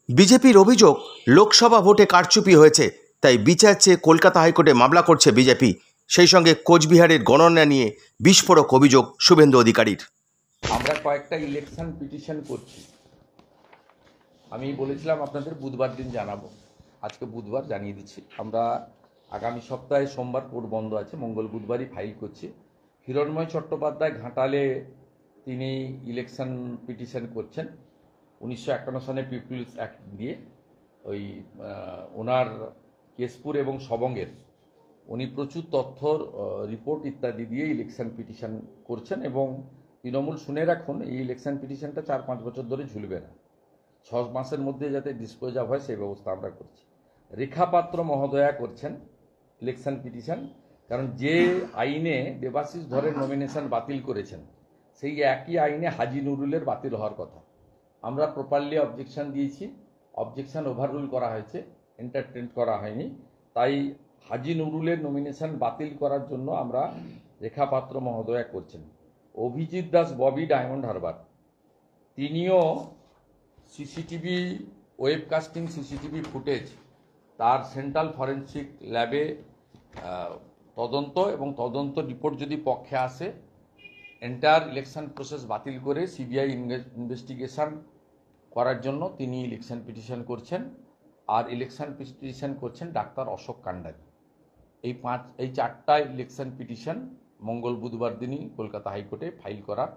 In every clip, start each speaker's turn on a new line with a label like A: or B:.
A: বিজেপির অভিযোগ লোকসভা ভোটে কারচুপি হয়েছে, তাই বিচার চেয়ে কলকাতা হাইকোর্টে মামলা করছে বিজেপি। সেই সঙ্গে কোচবিহারের গণনা নিয়ে বিস্ফোরক অভিযোগ শুভেন্দু অধিকারীর।
B: আমরা কয়েকটা ইলেকশন পিটিশন করছি। আমি বলেছিলাম আপনাদের বুধবার দিন জানাবো, আজকে বুধবার জানিয়ে দিচ্ছি। আমরা আগামী সপ্তাহে সোমবার কোর্ট বন্ধ আছে, মঙ্গল বুধবারই ফাইল করছি। হিরণময় চট্টোপাধ্যায় ঘাটালে তিনি ইলেকশন পিটিশন করছেন 1951 সনে পিপুলস অ্যাক্ট দিয়ে। ওই ওনার কেশপুর এবং সবঙ্গের উনি প্রচুর তথ্যর রিপোর্ট ইত্যাদি দিয়ে ইলেকশন পিটিশন করছেন এবং তৃণমূল শুনে রাখুন, এই ইলেকশন পিটিশনটা 4-5 বছর ধরে ঝুলবে না, 6 মাসের মধ্যে যাতে ডিসপোজ অফ হয় সেই ব্যবস্থা আমরা করছি। রেখা পাত্র মহোদয়া করছেন ইলেকশন পিটিশন, কারণ যে আইনে দেবাশিস ধরের নমিনেশন বাতিল করেছেন সেই একই আইনে হাজি নুরুলের বাতিল হওয়ার কথা। আমরা প্রপারলি অবজেকশন দিয়েছি, অবজেকশন ওভাররুল করা হয়েছে, এন্টারটেন করা হয়নি। তাই হাজি নুরুলের নমিনেশন বাতিল করার জন্য আমরা রেখা পাত্র মহোদয়া করছেন। অভিজিৎ দাস ববি ডায়মন্ড হারবার তিনিও সিসিটিভি ওয়েবকাস্টিং সিসিটিভি ফুটেজ তার সেন্ট্রাল ফরেন্সিক ল্যাবে তদন্ত এবং তদন্ত রিপোর্ট যদি পক্ষে আসে এন্টায়ার ইলেকশন প্রসেস বাতিল করে সিবিআই ইনভেস্টিগেশন করার জন্য তিনি ইলেকশন পিটিশন করছেন। আর ইলেকশন পিটিশন করছেন ডাক্তার অশোক কান্ডারি। এই 4টা ইলেকশন পিটিশন মঙ্গল বুধবার দিনই কলকাতা হাইকোর্টে ফাইল করার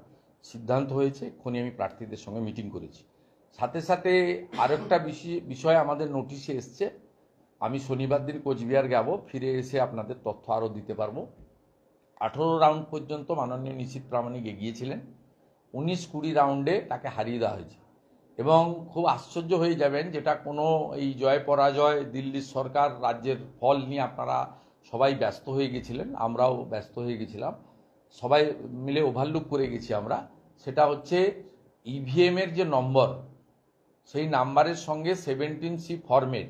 B: সিদ্ধান্ত হয়েছে। এক্ষুনি আমি প্রার্থীদের সঙ্গে মিটিং করেছি। সাথে সাথে আরেকটা বিষয় আমাদের নোটিশে এসছে। আমি শনিবার দিন কোচবিহার যাব, ফিরে এসে আপনাদের তথ্য আরও দিতে পারবো। 18 রাউন্ড পর্যন্ত মাননীয় নিশীথ প্রামাণিক এগিয়েছিলেন, 19-20 রাউন্ডে তাকে হারিয়ে দেওয়া হয়েছে। এবং খুব আশ্চর্য হয়ে যাবেন, যেটা কোনো এই জয় পরাজয় দিল্লির সরকার রাজ্যের ফল নিয়ে আপনারা সবাই ব্যস্ত হয়ে গেছিলেন, আমরাও ব্যস্ত হয়ে গেছিলাম, সবাই মিলে ওভারলুক করে গেছি আমরা। সেটা হচ্ছে ইভিএমের যে নম্বর, সেই নাম্বারের সঙ্গে 17C ফর্মের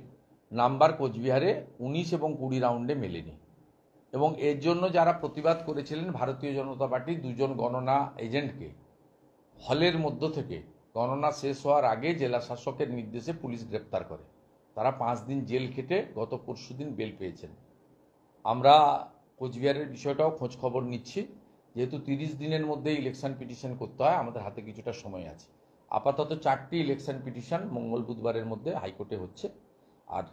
B: নাম্বার কোচবিহারে 19 এবং 20 রাউন্ডে মেলেনি। এবং এর জন্য যারা প্রতিবাদ করেছিলেন, ভারতীয় জনতা পার্টি 2জন গণনা এজেন্টকে হলের মধ্য থেকে গণনা শেষ হওয়ার আগে জেলা শাসকের নির্দেশে পুলিশ গ্রেপ্তার করে। তারা 5 দিন জেল খেটে গত পরশুদিন বেল পেয়েছেন। আমরা কোচবিহারের বিষয়টাও খোঁজ খবর নিচ্ছি, যেহেতু 30 দিনের মধ্যে ইলেকশন পিটিশন করতে হয়, আমাদের হাতে কিছুটা সময় আছে। আপাতত 4টি ইলেকশন পিটিশন মঙ্গল বুধবারের মধ্যে হাইকোর্টে হচ্ছে। আর